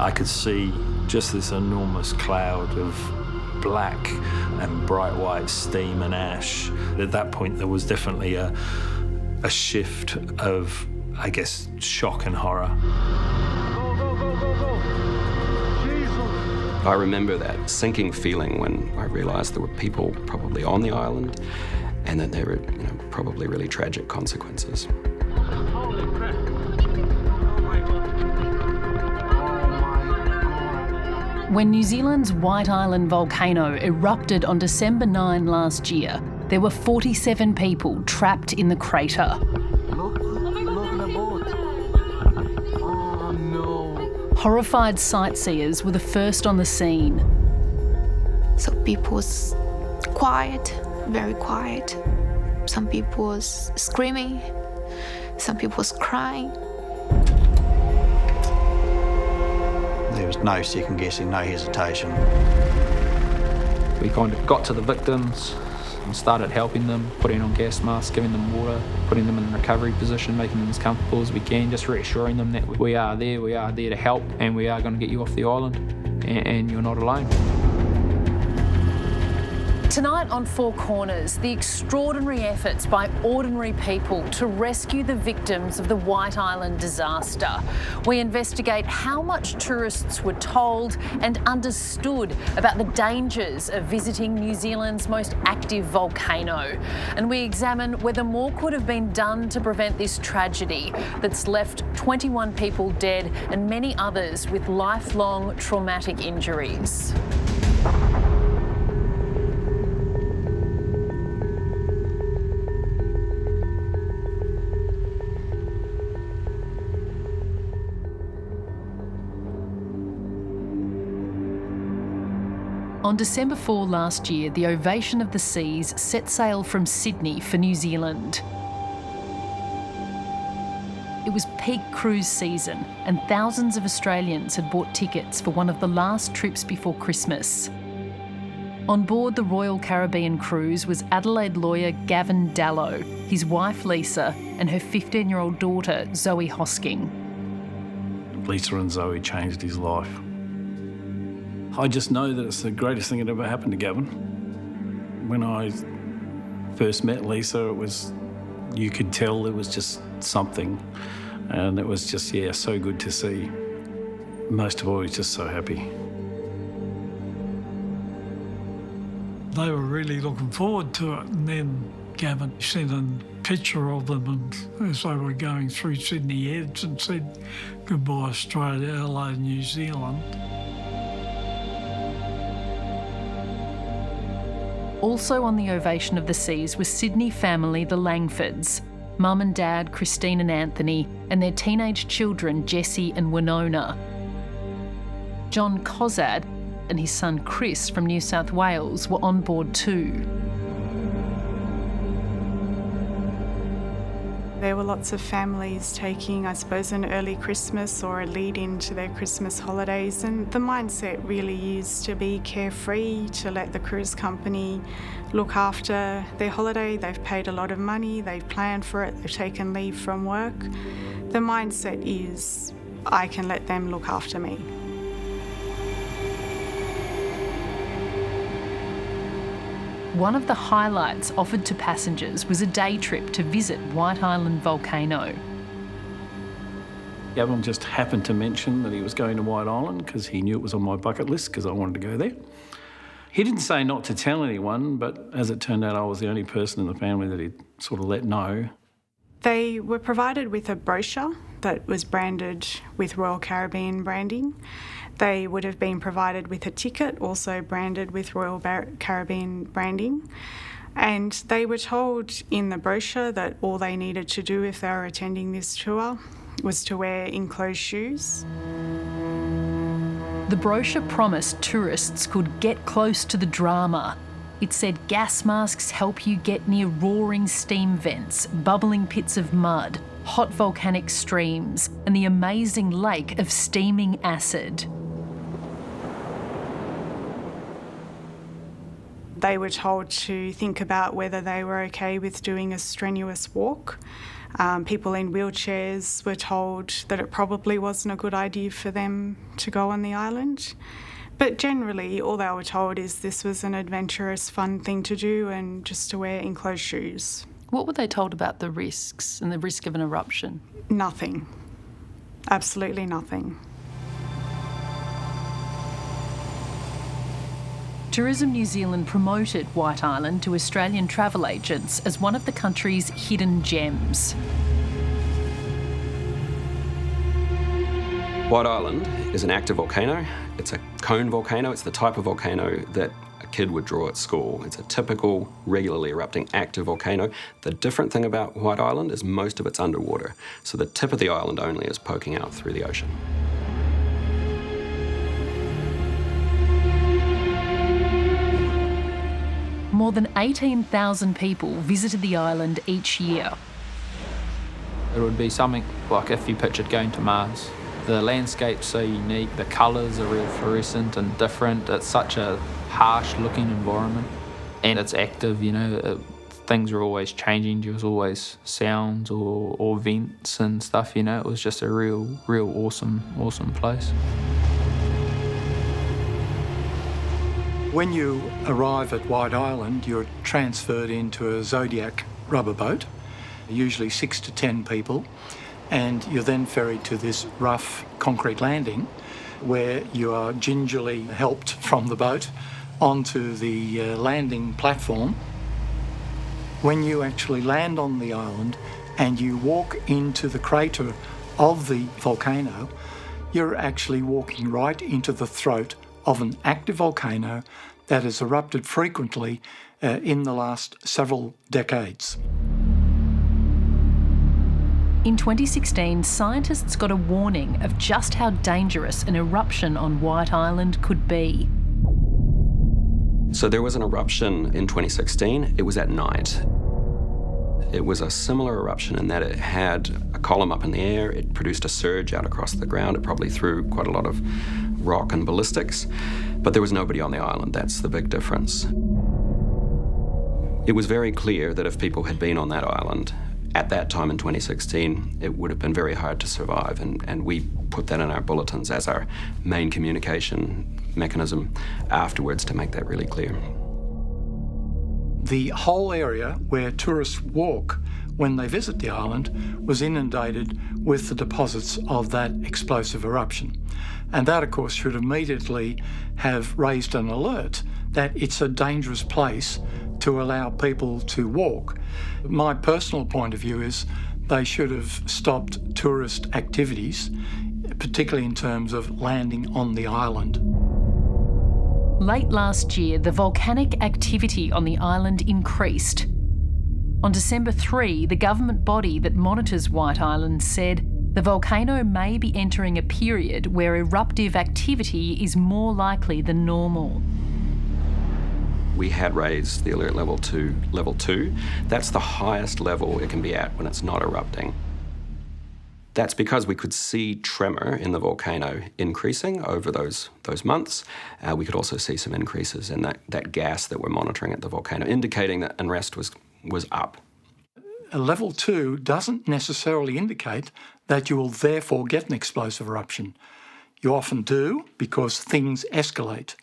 I could see just this enormous cloud of black and bright white steam and ash. At that point, there was definitely a shift of, I guess, shock and horror. Go, go, go, go, go. Jesus. I remember that sinking feeling when I realised there were people probably on the island and that there were probably really tragic consequences. Holy crap. Oh my God. When New Zealand's White Island volcano erupted on December 9 last year, there were 47 people trapped in the crater. Look at the boat. Oh no. Horrified sightseers were the first on the scene. So people was quiet, very quiet. Some people was screaming, some people was crying. There was no second guessing, no hesitation. We kind of got to the victims and started helping them, putting on gas masks, giving them water, putting them in a recovery position, making them as comfortable as we can, just reassuring them that we are there to help, and we are going to get you off the island, and you're not alone. Tonight on Four Corners, the extraordinary efforts by ordinary people to rescue the victims of the White Island disaster. We investigate how much tourists were told and understood about the dangers of visiting New Zealand's most active volcano. And we examine whether more could have been done to prevent this tragedy that's left 21 people dead and many others with lifelong traumatic injuries. On December 4 last year, the Ovation of the Seas set sail from Sydney for New Zealand. It was peak cruise season, and thousands of Australians had bought tickets for one of the last trips before Christmas. On board the Royal Caribbean cruise was Adelaide lawyer Gavin Dallow, his wife Lisa, and her 15-year-old daughter Zoe Hosking. Lisa and Zoe changed his life. I just know that it's the greatest thing that ever happened to Gavin. When I first met Lisa, you could tell it was just something. And it was just, so good to see. Most of all, he's just so happy. They were really looking forward to it, and then Gavin sent a picture of them and as they were going through Sydney Heads and said, "Goodbye Australia, hello New Zealand." Also on the Ovation of the Seas was Sydney family the Langfords, Mum and Dad Christine and Anthony, and their teenage children Jessie and Winona. John Kozad and his son Chris from New South Wales were on board too. There were lots of families taking, I suppose, an early Christmas or a lead into their Christmas holidays, and the mindset really is to be carefree, to let the cruise company look after their holiday. They've paid a lot of money, they've planned for it, they've taken leave from work. The mindset is, I can let them look after me. One of the highlights offered to passengers was a day trip to visit White Island volcano. Gavin just happened to mention that he was going to White Island because he knew it was on my bucket list because I wanted to go there. He didn't say not to tell anyone, but as it turned out, I was the only person in the family that he'd sort of let know. They were provided with a brochure that was branded with Royal Caribbean branding. They would have been provided with a ticket, also branded with Royal Caribbean branding. And they were told in the brochure that all they needed to do if they were attending this tour was to wear enclosed shoes. The brochure promised tourists could get close to the drama. It said gas masks help you get near roaring steam vents, bubbling pits of mud, hot volcanic streams, and the amazing lake of steaming acid. They were told to think about whether they were okay with doing a strenuous walk. People in wheelchairs were told that it probably wasn't a good idea for them to go on the island. But generally, all they were told is this was an adventurous, fun thing to do and just to wear enclosed shoes. What were they told about the risks and the risk of an eruption? Nothing. Absolutely nothing. Tourism New Zealand promoted White Island to Australian travel agents as one of the country's hidden gems. White Island is an active volcano. It's a cone volcano. It's the type of volcano that a kid would draw at school. It's a typical, regularly erupting active volcano. The different thing about White Island is most of it's underwater. So the tip of the island only is poking out through the ocean. More than 18,000 people visited the island each year. It would be something like if you pictured going to Mars. The landscape's so unique, the colours are real fluorescent and different. It's such a harsh looking environment and it's active, you know, things are always changing. There was always sounds or vents and stuff, you know. It was just a real awesome place. When you arrive at White Island, you're transferred into a Zodiac rubber boat, usually 6 to 10 people, and you're then ferried to this rough concrete landing where you are gingerly helped from the boat onto the landing platform. When you actually land on the island and you walk into the crater of the volcano, you're actually walking right into the throat of an active volcano that has erupted frequently in the last several decades. In 2016, scientists got a warning of just how dangerous an eruption on White Island could be. So there was an eruption in 2016. It was at night. It was a similar eruption in that it had a column up in the air. It produced a surge out across the ground. It probably threw quite a lot of rock and ballistics, but there was nobody on the island. That's the big difference. It was very clear that if people had been on that island at that time in 2016, it would have been very hard to survive, and we put that in our bulletins as our main communication mechanism afterwards to make that really clear. The whole area where tourists walk when they visit the island was inundated with the deposits of that explosive eruption. And that, of course, should immediately have raised an alert that it's a dangerous place to allow people to walk. My personal point of view is they should have stopped tourist activities, particularly in terms of landing on the island. Late last year, the volcanic activity on the island increased. On December 3, the government body that monitors White Island said the volcano may be entering a period where eruptive activity is more likely than normal. We had raised the alert level to level 2. That's the highest level it can be at when it's not erupting. That's because we could see tremor in the volcano increasing over those months. We could also see some increases in that gas that we're monitoring at the volcano, indicating that unrest was up. A level 2 doesn't necessarily indicate that you will therefore get an explosive eruption. You often do because things escalate.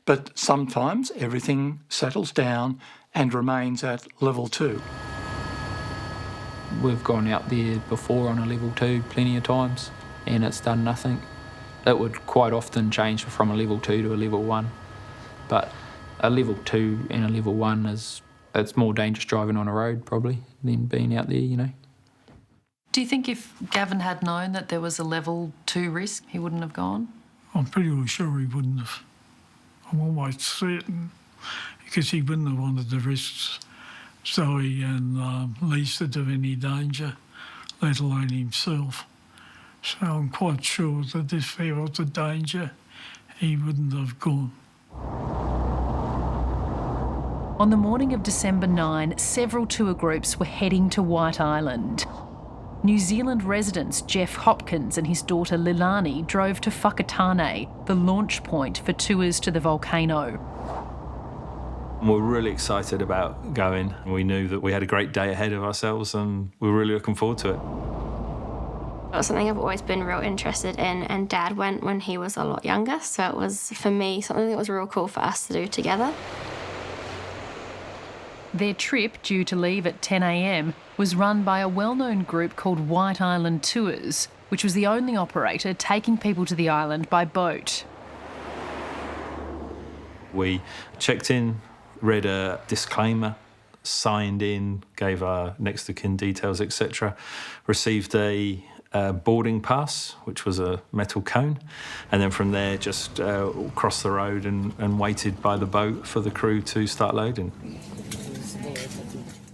But sometimes everything settles down and remains at level 2. We've gone out there before on a level 2 plenty of times and it's done nothing. It would quite often change from a level 2 to a level 1. But a level 2 and a level 1 it's more dangerous driving on a road probably than being out there, you know. Do you think if Gavin had known that there was a level 2 risk, he wouldn't have gone? I'm pretty well sure he wouldn't have. I'm almost certain, because he wouldn't have wanted to risk Zoe and Lisa to any danger, let alone himself. So I'm quite sure that if there was a danger, he wouldn't have gone. On the morning of December 9, several tour groups were heading to White Island. New Zealand residents Jeff Hopkins and his daughter Lilani drove to Whakatane, the launch point for tours to the volcano. 'Level 2 doesn't necessarily indicate that you will therefore get an explosive eruption. You often do because things escalate. But sometimes everything settles down and remains at level 2. And we're really excited about going. We knew that we had a great day ahead of ourselves and we were really looking forward to it. It was something I've always been real interested in, and Dad went when he was a lot younger, so it was, for me, something that was real cool for us to do together. Their trip, due to leave at 10 a.m, was run by a well-known group called White Island Tours, which was the only operator taking people to the island by boat. We checked in, read a disclaimer, signed in, gave our next of kin details, etc. Received a boarding pass, which was a metal cone, and then from there just crossed the road and waited by the boat for the crew to start loading.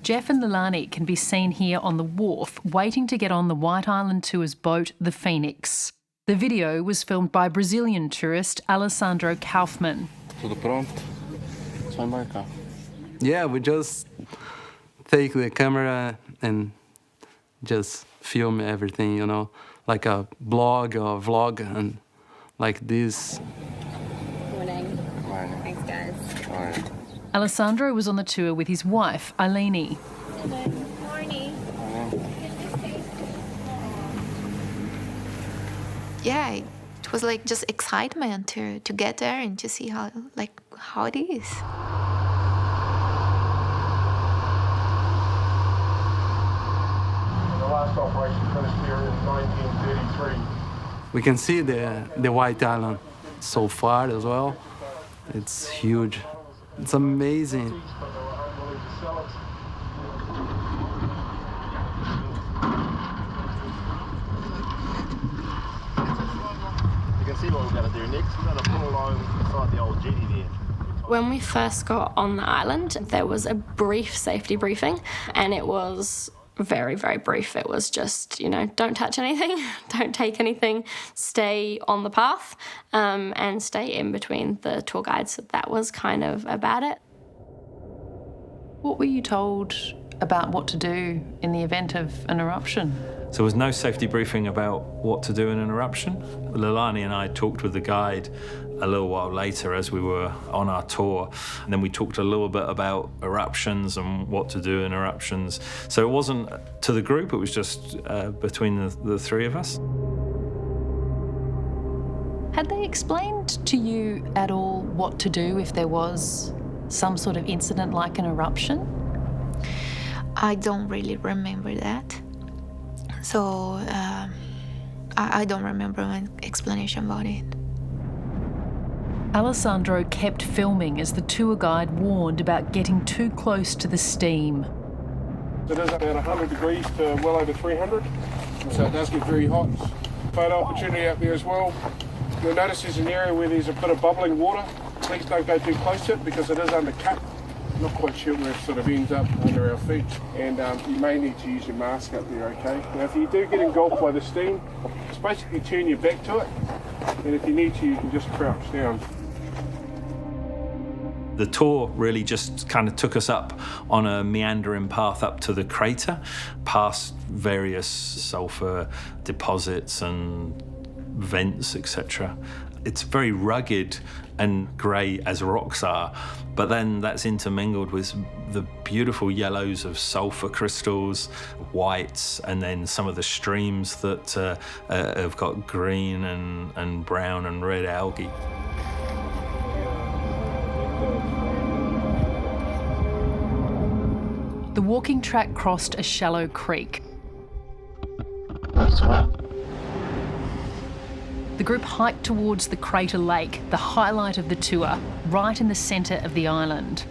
Jeff and Lilani can be seen here on the wharf waiting to get on the White Island Tours boat, the Phoenix. The video was filmed by Brazilian tourist Alessandro Kaufman. Tudo pronto? Só embarcar. Yeah, we just take the camera and just film everything, you know, like a blog or vlog and like this. Morning. Morning. Thanks, guys. Morning. Alessandro was on the tour with his wife, Eileen. Morning. Yeah, it was like just excitement to get there and to see how it is. The last operation finished here in 1933. We can see the White Island so far as well. It's huge. It's amazing. You can see what we're going to do next. We're going to pull along beside the old jetty there. When we first got on the island, there was a brief safety briefing, and it was very, very brief. It was just, don't touch anything, don't take anything, stay on the path, and stay in between the tour guides. So that was kind of about it. What were you told about what to do in the event of an eruption? So there was no safety briefing about what to do in an eruption. Lilani and I talked with the guide a little while later as we were on our tour, and then we talked a little bit about eruptions and what to do in eruptions. So it wasn't to the group, it was just between the three of us. Had they explained to you at all what to do if there was some sort of incident like an eruption? I don't really remember that. So I don't remember an explanation about it. Alessandro kept filming as the tour guide warned about getting too close to the steam. It is about 100 degrees to well over 300, so it does get very hot. Photo opportunity out there as well. You'll notice there's an area where there's a bit of bubbling water. Please don't go too close to it because it is undercut. Not quite sure where it sort of ends up under our feet, and you may need to use your mask up there, okay? Now if you do get engulfed by the steam, just basically turn your back to it, and if you need to, you can just crouch down. The tour really just kind of took us up on a meandering path up to the crater, past various sulphur deposits and vents, etc. It's very rugged and grey as rocks are, but then that's intermingled with the beautiful yellows of sulphur crystals, whites, and then some of the streams that have got green and brown and red algae. The walking track crossed a shallow creek. The group hiked towards the crater lake, the highlight of the tour, right in the centre of the island.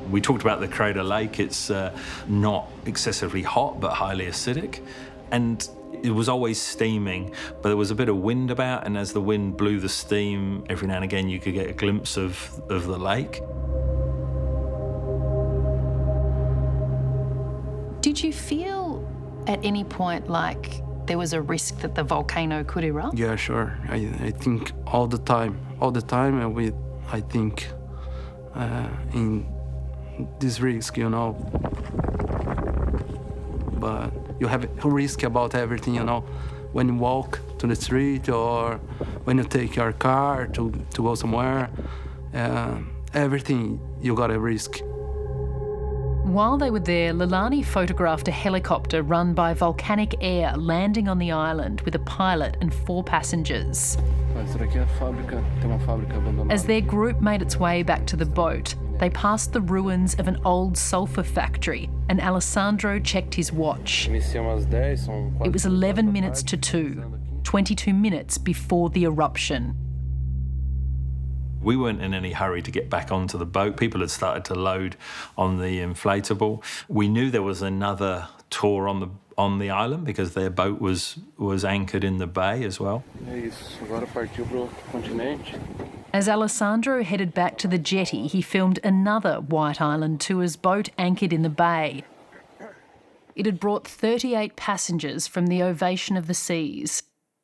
We talked about the crater lake. It's not excessively hot, but highly acidic. And it was always steaming, but there was a bit of wind about, and as the wind blew the steam, every now and again you could get a glimpse of the lake. Did you feel at any point like there was a risk that the volcano could erupt? Yeah, sure. I think all the time, I think in this risk, But you have a risk about everything, when you walk to the street or when you take your car to go somewhere. everything you gotta risk. While they were there, Lilani photographed a helicopter run by Volcanic Air landing on the island with a pilot and 4 passengers. As their group made its way back to the boat, they passed the ruins of an old sulphur factory, and Alessandro checked his watch. It was 11 minutes to 2, 22 minutes before the eruption. We weren't in any hurry to get back onto the boat. People had started to load on the inflatable. We knew there was another tour on the island because their boat was anchored in the bay as well. As Alessandro headed back to the jetty, he filmed another White Island tour's boat anchored in the bay. It had brought 38 passengers from the Ovation of the Seas,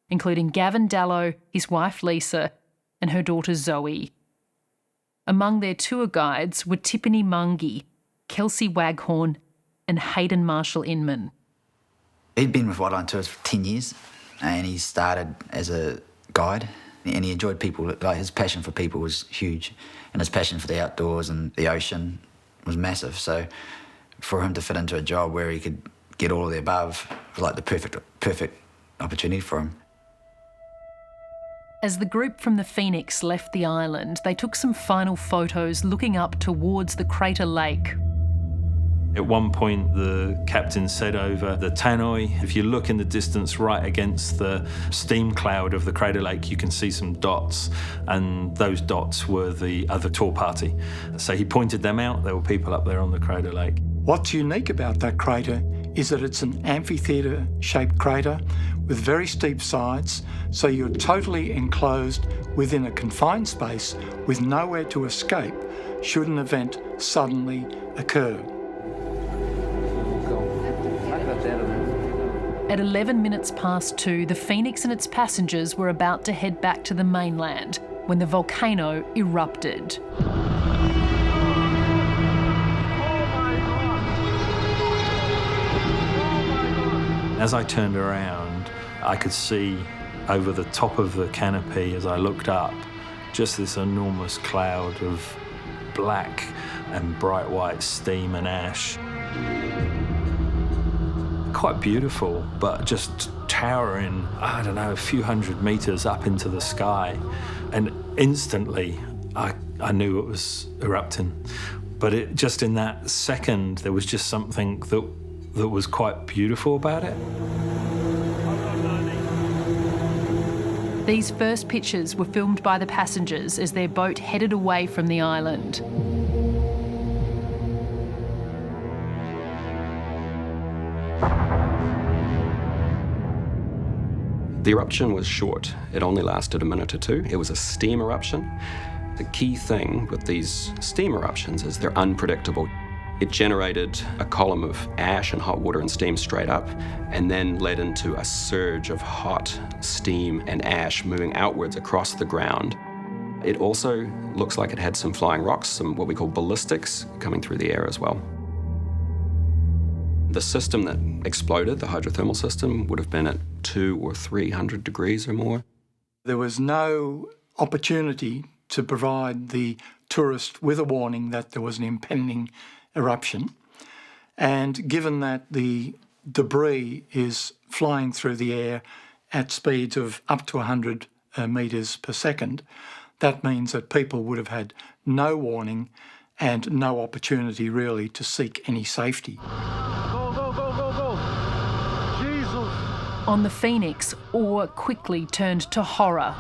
including Gavin Dallow, his wife Lisa, and her daughter Zoe. Among their tour guides were Tiffany Mungy, Kelsey Waghorn, and Hayden Marshall-Inman. He'd been with White Island Tours for 10 years, and he started as a guide, and he enjoyed people. Like, his passion for people was huge, and his passion for the outdoors and the ocean was massive. So for him to fit into a job where he could get all of the above was like the perfect opportunity for him. As the group from the Phoenix left the island, they took some final photos looking up towards the crater lake. At one point, the captain said over the tannoy, if you look in the distance right against the steam cloud of the crater lake, you can see some dots, and those dots were the other tour party. So he pointed them out. There were people up there on the crater lake. What's unique about that crater is that it's an amphitheatre-shaped crater with very steep sides, so you're totally enclosed within a confined space with nowhere to escape should an event suddenly occur. At 11 minutes past 2, the Phoenix and its passengers were about to head back to the mainland when the volcano erupted. As I turned around, I could see over the top of the canopy as I looked up just this enormous cloud of black and bright white steam and ash. Quite beautiful, but just towering, I don't know, a few hundred metres up into the sky. And instantly, I knew it was erupting. But just in that second, there was just something that was quite beautiful about it. These first pictures were filmed by the passengers as their boat headed away from the island. The eruption was short. It only lasted a minute or 2. It was a steam eruption. The key thing with these steam eruptions is they're unpredictable. It generated a column of ash and hot water and steam straight up, and then led into a surge of hot steam and ash moving outwards across the ground. It also looks like it had some flying rocks, some what we call ballistics, coming through the air as well. The system that exploded, the hydrothermal system, would have been at 200 or 300 degrees or more. There was no opportunity to provide the tourist with a warning that there was an impending eruption. And given that the debris is flying through the air at speeds of up to 100 metres per second, that means that people would have had no warning and no opportunity really to seek any safety. On the Phoenix, awe quickly turned to horror.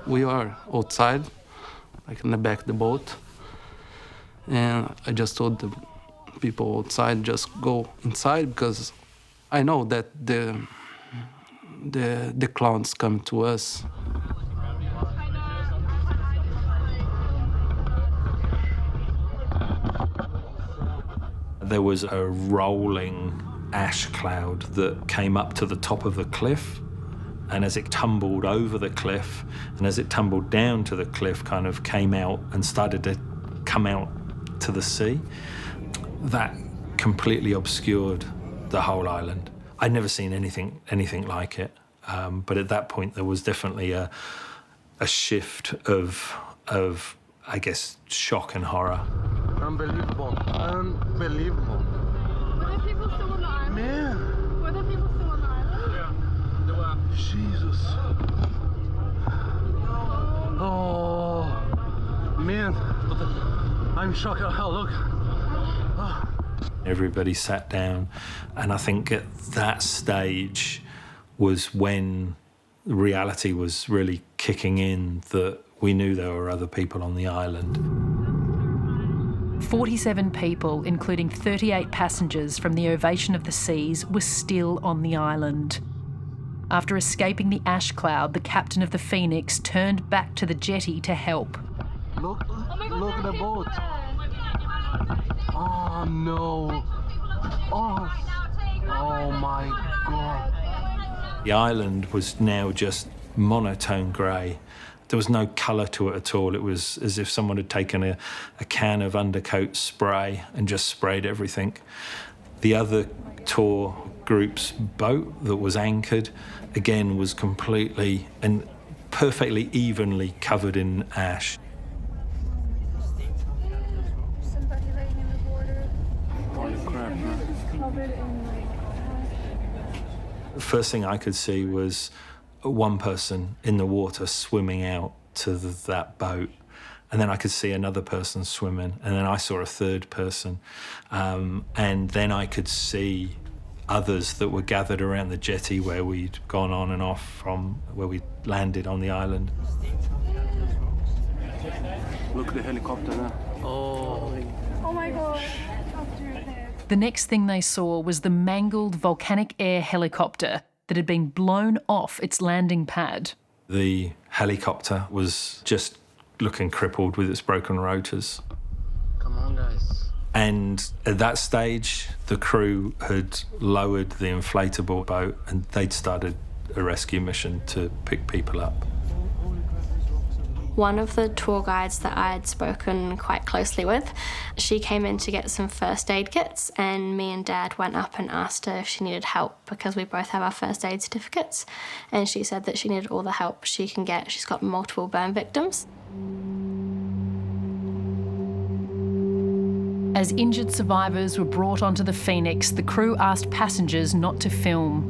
We are outside, like in the back of the boat, and I just told the people outside just go inside because I know that the clouds come to us. There was a rolling ash cloud that came up to the top of the cliff, and as it tumbled over the cliff and as it tumbled down to the cliff, kind of came out and started to come out to the sea. That completely obscured the whole island. I'd never seen anything like it. But at that point, there was definitely a shift of I guess shock and horror. Unbelievable. Unbelievable. Were there people still on the island? Man. Were there people still on the island? Yeah, there were. Jesus. Oh, man. I'm shocked. Oh, look. Oh. Everybody sat down, and I think at that stage was when reality was really kicking in, that we knew there were other people on the island. 47 people, including 38 passengers from the Ovation of the Seas, were still on the island. After escaping the ash cloud, the captain of the Phoenix turned back to the jetty to help. Look, look at the boat. Oh, no. Oh my God. The island was now just monotone grey. There was no colour to it at all. It was as if someone had taken a can of undercoat spray and just sprayed everything. The other tour group's boat that was anchored, again, was completely and perfectly evenly covered in ash. Somebody laying in the water. Holy crap, man. Covered in The first thing I could see was one person in the water swimming out to that boat, and then I could see another person swimming, and then I saw a third person, and then I could see others that were gathered around the jetty where we'd gone on and off from, where we landed on the island. Look at the helicopter there. Oh my God. The next thing they saw was the mangled volcanic air helicopter that had been blown off its landing pad. The helicopter was just looking crippled with its broken rotors. Come on, guys. And at that stage, the crew had lowered the inflatable boat and they'd started a rescue mission to pick people up. One of the tour guides that I had spoken quite closely with, she came in to get some first aid kits, and me and Dad went up and asked her if she needed help because we both have our first aid certificates, and she said that she needed all the help she can get. She's got multiple burn victims. As injured survivors were brought onto the Phoenix, the crew asked passengers not to film.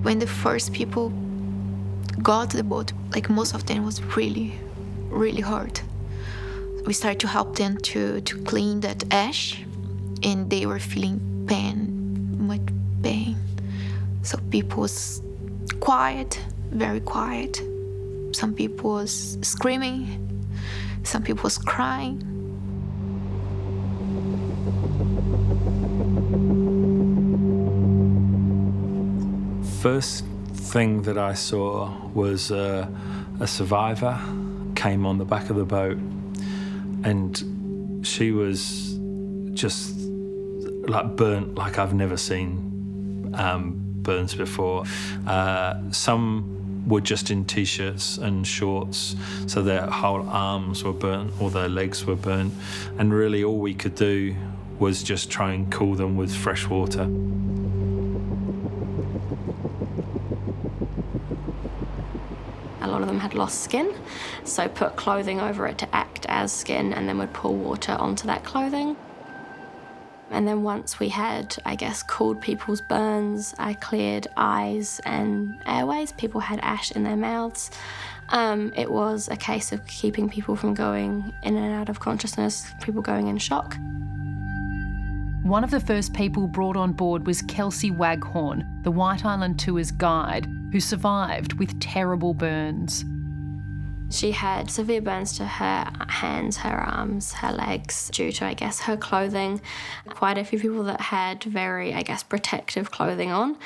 When the first people got to the boat, like most of them was really, really hard. We started to help them to clean that ash, and they were feeling pain, much pain. So people was quiet, very quiet. Some people was screaming, some people was crying. First thing that I saw was a survivor came on the back of the boat, and she was just like burnt like I've never seen burns before. Some were just in t-shirts and shorts, so their whole arms were burnt or their legs were burnt, and really all we could do was just try and cool them with fresh water. A lot of them had lost skin, so put clothing over it to act as skin, and then would pour water onto that clothing. And then once we had, I guess, cooled people's burns, I cleared eyes and airways. People had ash in their mouths. It was a case of keeping people from going in and out of consciousness, people going in shock. One of the first people brought on board was Kelsey Waghorn, the White Island Tour's guide, who survived with terrible burns. She had severe burns to her hands, her arms, her legs, due to, I guess, her clothing. Quite a few people that had very, I guess, protective clothing on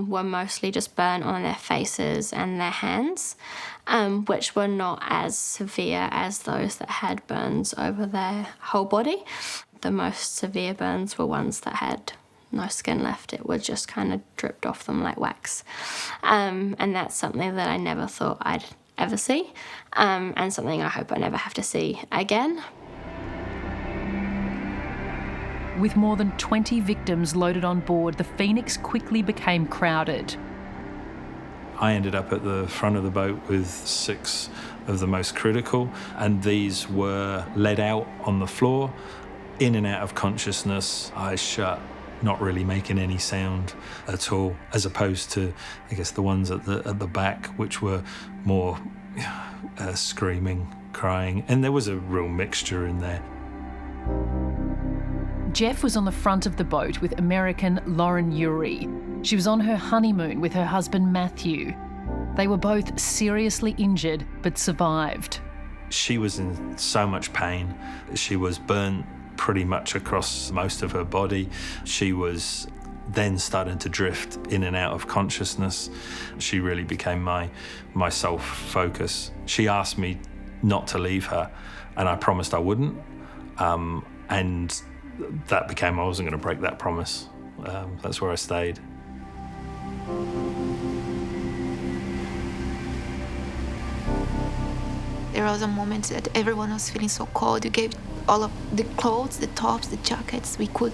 were mostly just burnt on their faces and their hands, which were not as severe as those that had burns over their whole body. The most severe burns were ones that had no skin left. It would just kind of dripped off them like wax. And that's something that I never thought I'd ever see, and something I hope I never have to see again. With more than 20 victims loaded on board, the Phoenix quickly became crowded. I ended up at the front of the boat with 6 of the most critical, and these were led out on the floor, in and out of consciousness, eyes shut, not really making any sound at all, as opposed to, I guess, the ones at the back, which were more screaming, crying, and there was a real mixture in there. Jeff was on the front of the boat with American Lauren Urey. She was on her honeymoon with her husband Matthew. They were both seriously injured but survived. She was in so much pain. She was burnt pretty much across most of her body. She was then starting to drift in and out of consciousness. She really became my sole focus. She asked me not to leave her, and I promised I wouldn't. And that became, I wasn't going to break that promise. That's where I stayed. There was a moment that everyone was feeling so cold. You gave all of the clothes, the tops, the jackets we could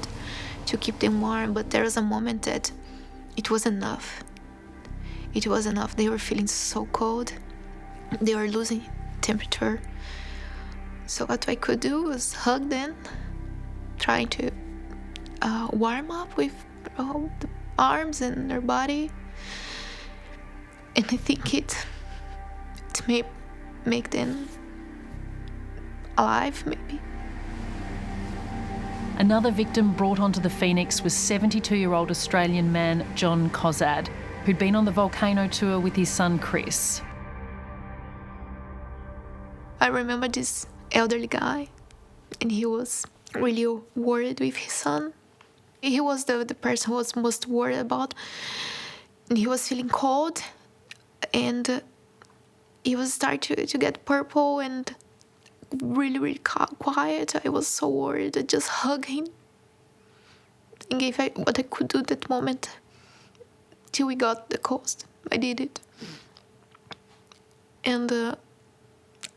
to keep them warm, but there was a moment that it was enough. It was enough. They were feeling so cold. They were losing temperature. So what I could do was hug them, trying to warm up with the arms and their body. And I think it may make them alive, maybe. Another victim brought onto the Phoenix was 72-year-old Australian man John Kozad, who'd been on the volcano tour with his son Chris. I remember this elderly guy, and he was really worried with his son. He was the person who was most worried about, and he was feeling cold, and he was starting to get purple and really, really quiet. I was so worried. I just hugged him and gave what I could do at that moment till we got the coast. I did it. And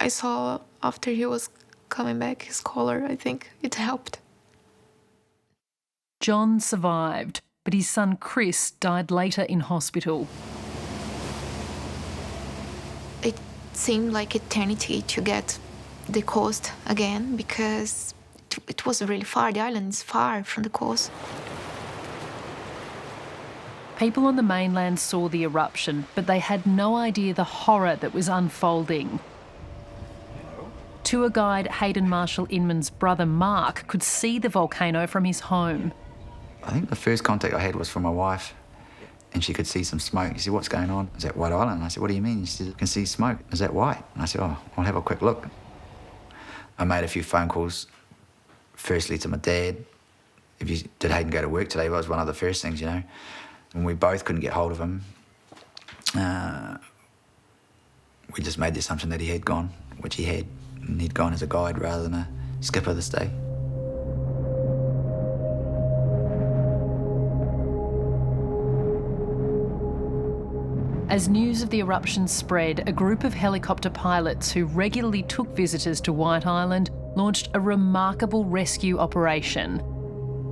I saw after he was coming back, his color, I think it helped. John survived, but his son Chris died later in hospital. It seemed like eternity to get the coast again because it was really far. The island is far from the coast. People on the mainland saw the eruption, but they had no idea the horror that was unfolding. Tour guide Hayden Marshall Inman's brother Mark could see the volcano from his home. I think the first contact I had was from my wife, and she could see some smoke. She said, "What's going on? Is that White Island?" And I said, "What do you mean?" She said, "I can see smoke. Is that white?" And I said, "Oh, I'll have a quick look." I made a few phone calls, firstly to my dad. Did Hayden go to work today? That was one of the first things, you know. And we both couldn't get hold of him. We just made the assumption that he had gone, which he had. And he'd gone as a guide rather than a skipper this day. As news of the eruption spread, a group of helicopter pilots who regularly took visitors to White Island launched a remarkable rescue operation.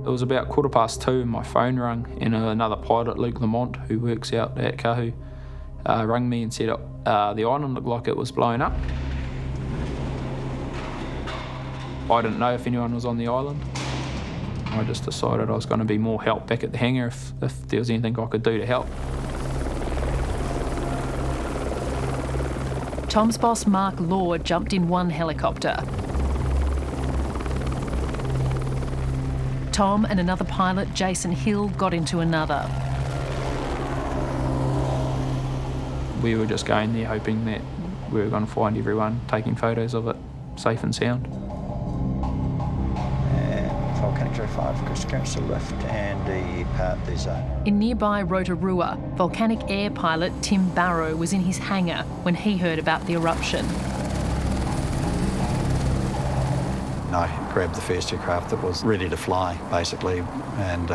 It was about 2:15 and my phone rang, and another pilot, Luke Lamont, who works out at Kahu, rang me and said the island looked like it was blowing up. I didn't know if anyone was on the island. I just decided I was going to be more help back at the hangar if there was anything I could do to help. Tom's boss Mark Law jumped in one helicopter. Tom and another pilot, Jason Hill, got into another. We were just going there hoping that we were going to find everyone, taking photos of it, safe and sound. Volcanic J5 goes against the left and depart the zone. In nearby Rotorua, volcanic air pilot Tim Barrow was in his hangar when he heard about the eruption. I grabbed the first aircraft that was ready to fly, basically, and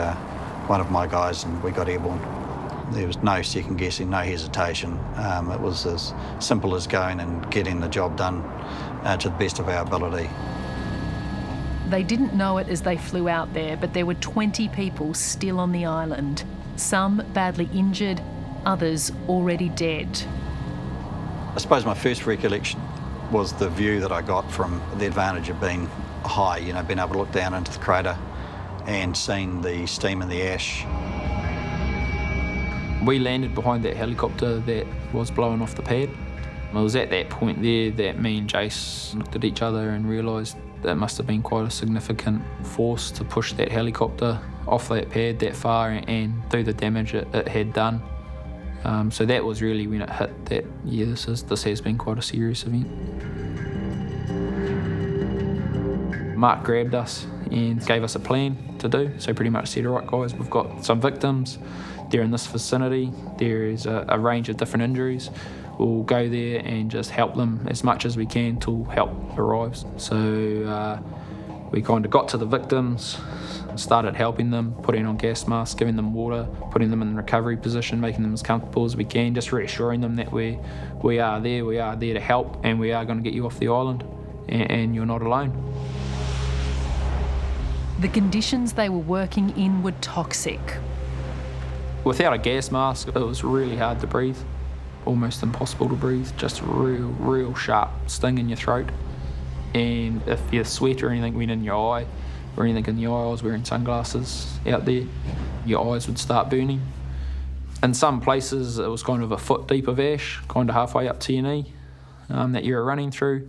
one of my guys, and we got airborne. There was no second guessing, no hesitation. It was as simple as going and getting the job done to the best of our ability. They didn't know it as they flew out there, but there were 20 people still on the island. Some badly injured, others already dead. I suppose my first recollection was the view that I got from the advantage of being high, you know, being able to look down into the crater and seeing the steam and the ash. We landed behind that helicopter that was blowing off the pad. It was at that point there that me and Jace looked at each other and realised that must have been quite a significant force to push that helicopter off that pad that far and do the damage it had done. So that was really when it hit that, yeah, this has been quite a serious event. Mark grabbed us and gave us a plan to do. So pretty much said, all right guys, we've got some victims, they're in this vicinity, there is a range of different injuries. We'll go there and just help them as much as we can till help arrives. So we kind of got to the victims, started helping them, putting on gas masks, giving them water, putting them in recovery position, making them as comfortable as we can, just reassuring them that we are there to help, and we are going to get you off the island, and you're not alone. The conditions they were working in were toxic. Without a gas mask, it was really hard to breathe, almost impossible to breathe, just real sharp sting in your throat. And if your sweat or anything went in your eye, or anything in the eye, I was wearing sunglasses out there, your eyes would start burning. In some places, it was kind of a foot deep of ash, kind of halfway up to your knee, that you were running through.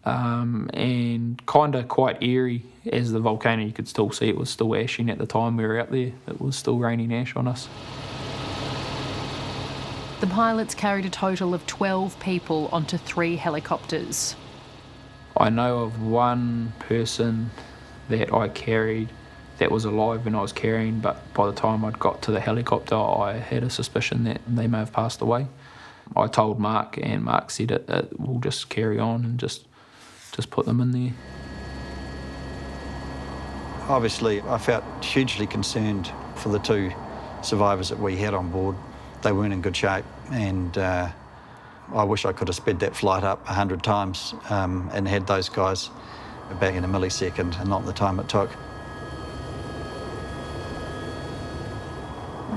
And kind of quite eerie as the volcano, you could still see it was still ashing at the time we were out there. It was still raining ash on us. The pilots carried a total of 12 people onto 3 helicopters. I know of one person that I carried that was alive when I was carrying, but by the time I'd got to the helicopter, I had a suspicion that they may have passed away. I told Mark, and Mark said it we'll just carry on and just put them in there. Obviously, I felt hugely concerned for the 2 survivors that we had on board. They weren't in good shape, and I wish I could have sped that flight up 100 times and had those guys back in a millisecond and not the time it took.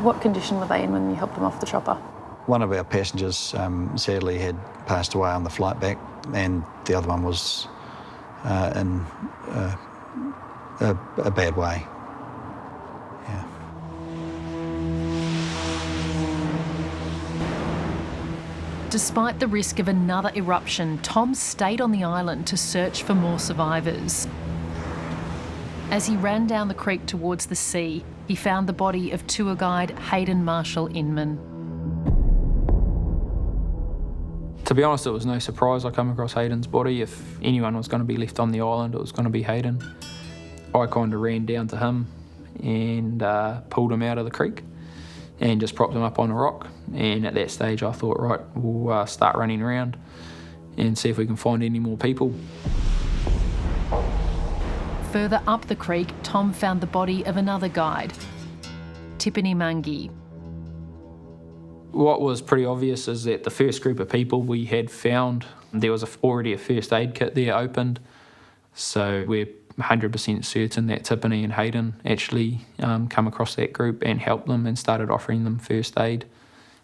What condition were they in when you helped them off the chopper? One of our passengers sadly had passed away on the flight back, and the other one was in a bad way. Yeah. Despite the risk of another eruption, Tom stayed on the island to search for more survivors. As he ran down the creek towards the sea, he found the body of tour guide Hayden Marshall Inman. To be honest, it was no surprise I come across Hayden's body. If anyone was going to be left on the island, it was going to be Hayden. I kind of ran down to him and pulled him out of the creek and just propped him up on a rock. And at that stage I thought, right, we'll start running around and see if we can find any more people. Further up the creek, Tom found the body of another guide, Tiffany Mungie. What was pretty obvious is that the first group of people we had found, there was already a first aid kit there opened. So we're 100% certain that Tiffany and Hayden actually come across that group and helped them and started offering them first aid.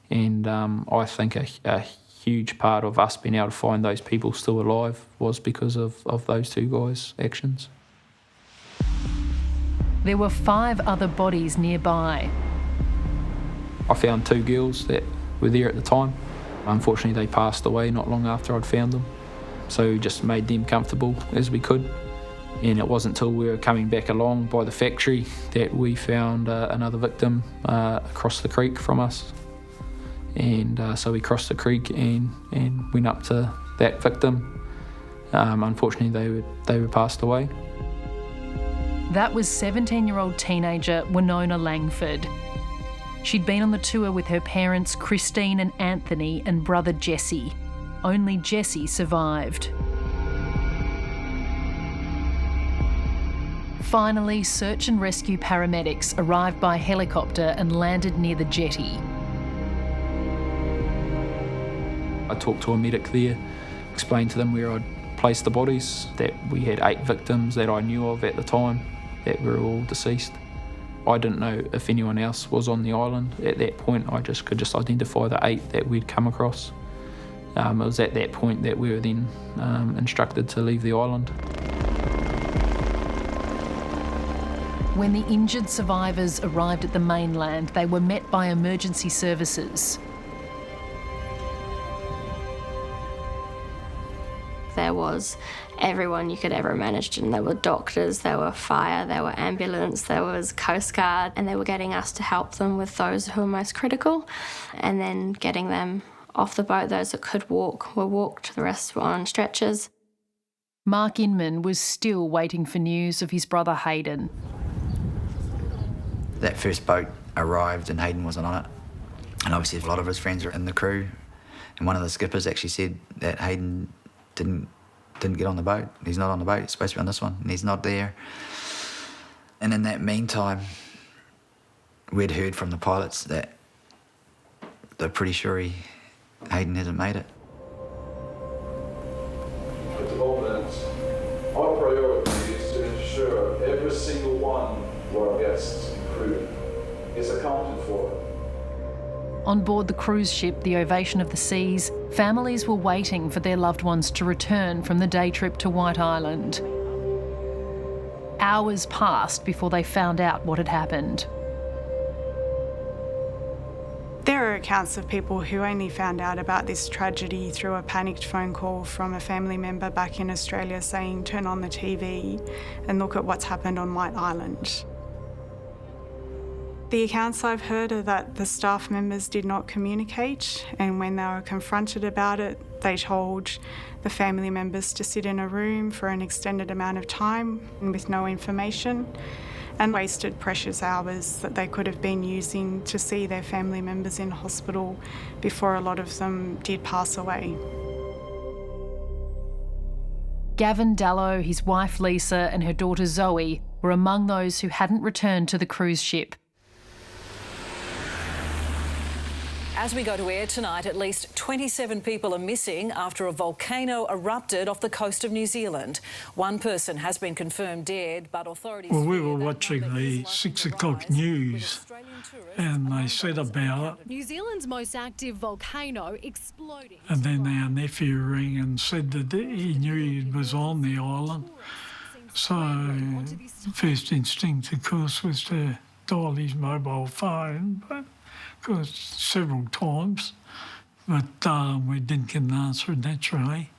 And I think a huge part of us being able to find those people still alive was because of those 2 guys' actions. There were 5 other bodies nearby. I found 2 girls that were there at the time. Unfortunately, they passed away not long after I'd found them. So we just made them comfortable as we could. And it wasn't until we were coming back along by the factory that we found another victim across the creek from us. And so we crossed the creek and went up to that victim. Unfortunately, they were passed away. That was 17-year-old teenager Winona Langford. She'd been on the tour with her parents Christine and Anthony and brother Jesse. Only Jesse survived. Finally, search and rescue paramedics arrived by helicopter and landed near the jetty. I talked to a medic there, explained to them where I'd place the bodies. That we had 8 victims that I knew of at the time that were all deceased. I didn't know if anyone else was on the island at that point. I could just identify the 8 that we'd come across. It was at that point that we were then instructed to leave the island. When the injured survivors arrived at the mainland, they were met by emergency services. There was everyone you could ever imagine. There were doctors, there were fire, there were ambulance, there was Coast Guard, and they were getting us to help them with those who were most critical, and then getting them off the boat. Those that could walk were walked, the rest were on stretchers. Mark Inman was still waiting for news of his brother Hayden. That first boat arrived and Hayden wasn't on it. And obviously a lot of his friends were in the crew. And one of the skippers actually said that Hayden didn't get on the boat. He's not on the boat, he's supposed to be on this one, and he's not there. And in that meantime, we'd heard from the pilots that they're pretty sure Hayden hasn't made it. At the moment, our priority is to ensure every single one of our guests and crew is accounted for. On board the cruise ship, the Ovation of the Seas, families were waiting for their loved ones to return from the day trip to White Island. Hours passed before they found out what had happened. There are accounts of people who only found out about this tragedy through a panicked phone call from a family member back in Australia saying, turn on the TV and look at what's happened on White Island. The accounts I've heard are that the staff members did not communicate, and when they were confronted about it, they told the family members to sit in a room for an extended amount of time with no information, and wasted precious hours that they could have been using to see their family members in hospital before a lot of them did pass away. Gavin Dallow, his wife Lisa and her daughter Zoe were among those who hadn't returned to the cruise ship. As we go to air tonight, at least 27 people are missing after a volcano erupted off the coast of New Zealand. One person has been confirmed dead, but authorities... Well, we were watching the 6 o'clock news and they said about it. New Zealand's most active volcano exploding. And then our nephew rang and said that he knew he was on the island. So the first instinct, of course, was to dial his mobile phone, but several times, but we didn't get an answer naturally,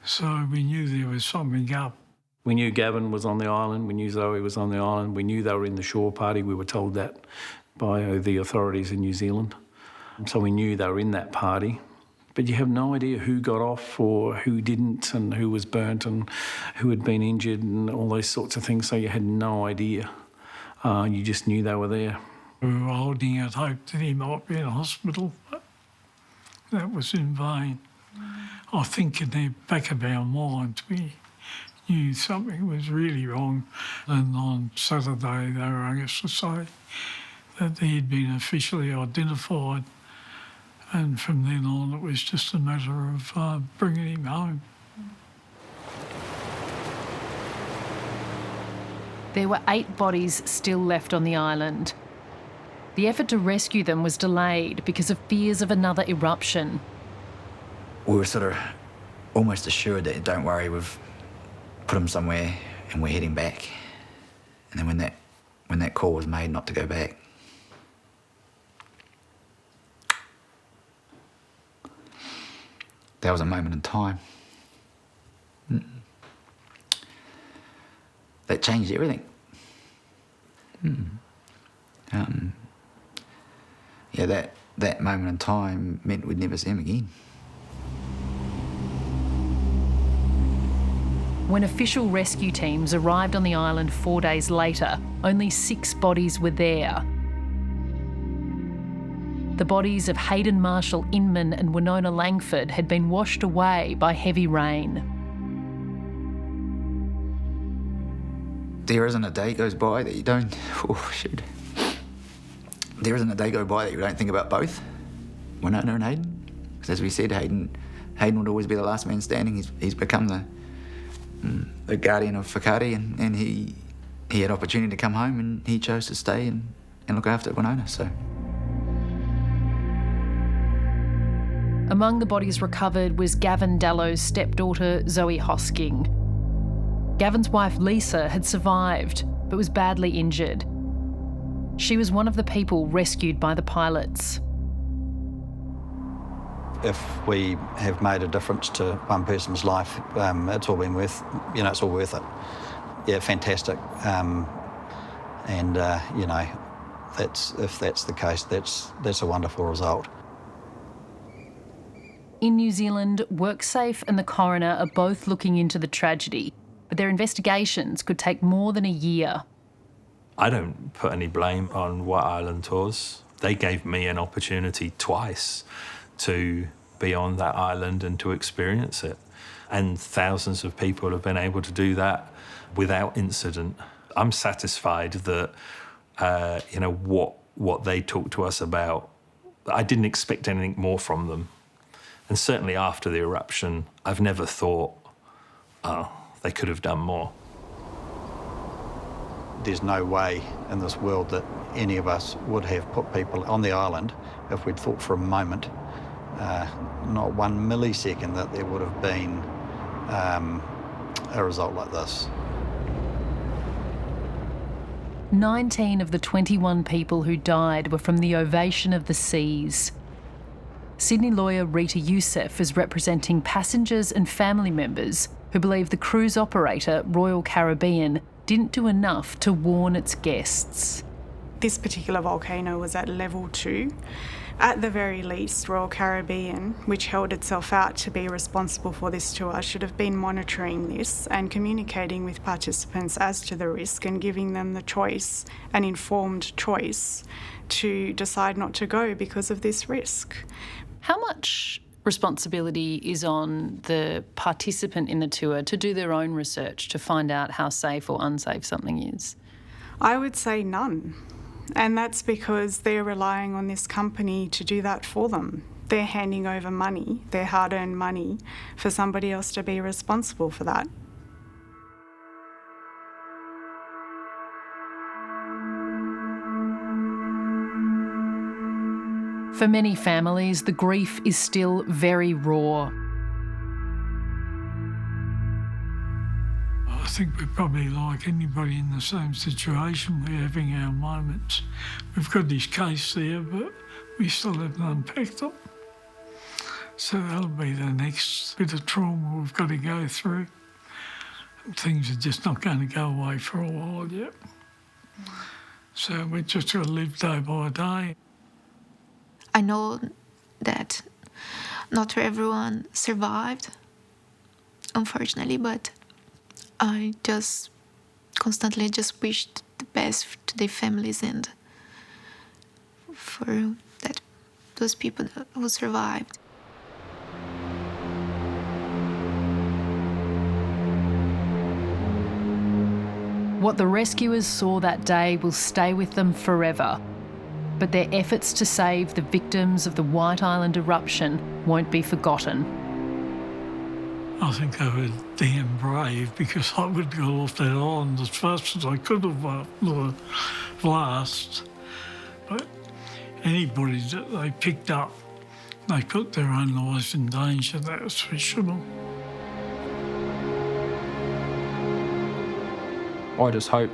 so we knew there was something up. We knew Gavin was on the island, we knew Zoe was on the island, we knew they were in the shore party. We were told that by the authorities in New Zealand. So we knew they were in that party, but you have no idea who got off or who didn't and who was burnt and who had been injured and all those sorts of things, so you had no idea. You just knew they were there. We were holding out hope that he might be in hospital, but that was in vain. I think in the back of our minds we knew something was really wrong, and on Saturday they rang us to say that he had been officially identified, and from then on it was just a matter of bringing him home. There were 8 bodies still left on the island. The effort to rescue them was delayed because of fears of another eruption. We were sort of almost assured that, don't worry, we've put them somewhere and we're heading back. And then when that call was made not to go back, that was a moment in time. That changed everything. Yeah, that moment in time meant we'd never see him again. When official rescue teams arrived on the island 4 days later, only 6 bodies were there. The bodies of Hayden Marshall Inman and Winona Langford had been washed away by heavy rain. There isn't a day goes by that you don't... Oh, shoot. There isn't a day go by that you don't think about both, Winona and Hayden. Because as we said, Hayden would always be the last man standing. He's become the guardian of Whakaari, and he had opportunity to come home, and he chose to stay and look after Winona. So. Among the bodies recovered was Gavin Dallo's stepdaughter, Zoe Hosking. Gavin's wife, Lisa, had survived, but was badly injured. She was one of the people rescued by the pilots. If we have made a difference to one person's life, it's all been worth, it's all worth it. Yeah, fantastic. If that's the case, that's a wonderful result. In New Zealand, WorkSafe and the coroner are both looking into the tragedy, but their investigations could take more than a year. I don't put any blame on White Island Tours. They gave me an opportunity twice to be on that island and to experience it. And thousands of people have been able to do that without incident. I'm satisfied that, what they talked to us about, I didn't expect anything more from them. And certainly after the eruption, I've never thought, they could have done more. There's no way in this world that any of us would have put people on the island if we'd thought for a moment, not 1 millisecond, that there would have been a result like this. 19 of the 21 people who died were from the Ovation of the Seas. Sydney lawyer Rita Youssef is representing passengers and family members who believe the cruise operator, Royal Caribbean, didn't do enough to warn its guests. This particular volcano was at level 2. At the very least, Royal Caribbean, which held itself out to be responsible for this tour, should have been monitoring this and communicating with participants as to the risk and giving them the choice, an informed choice, to decide not to go because of this risk. How much responsibility is on the participant in the tour to do their own research to find out how safe or unsafe something is? I would say none. And that's because they're relying on this company to do that for them. They're handing over money, their hard-earned money, for somebody else to be responsible for that. For many families, the grief is still very raw. I think we're probably like anybody in the same situation. We're having our moments. We've got this case there, but we still haven't unpacked it. So that'll be the next bit of trauma we've got to go through. And things are just not going to go away for a while yet. So we've just got to live day by day. I know that not everyone survived, unfortunately, but I just constantly just wished the best to their families and for those people who survived. What the rescuers saw that day will stay with them forever. But their efforts to save the victims of the White Island eruption won't be forgotten. I think they were damn brave, because I would go off that island as fast as I could have after the blast. But anybody that they picked up, they put their own lives in danger, that's for sure. I just hope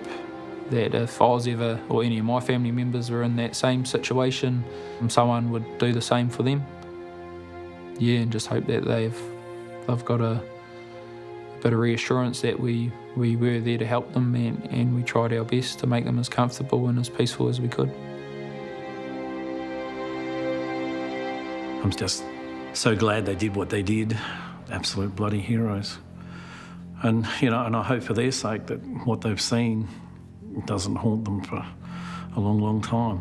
that if I was ever, or any of my family members were in that same situation, someone would do the same for them. Yeah, and just hope that they've got a bit of reassurance that we were there to help them, and we tried our best to make them as comfortable and as peaceful as we could. I'm just so glad they did what they did. Absolute bloody heroes. And, and I hope for their sake that what they've seen doesn't haunt them for a long, long time.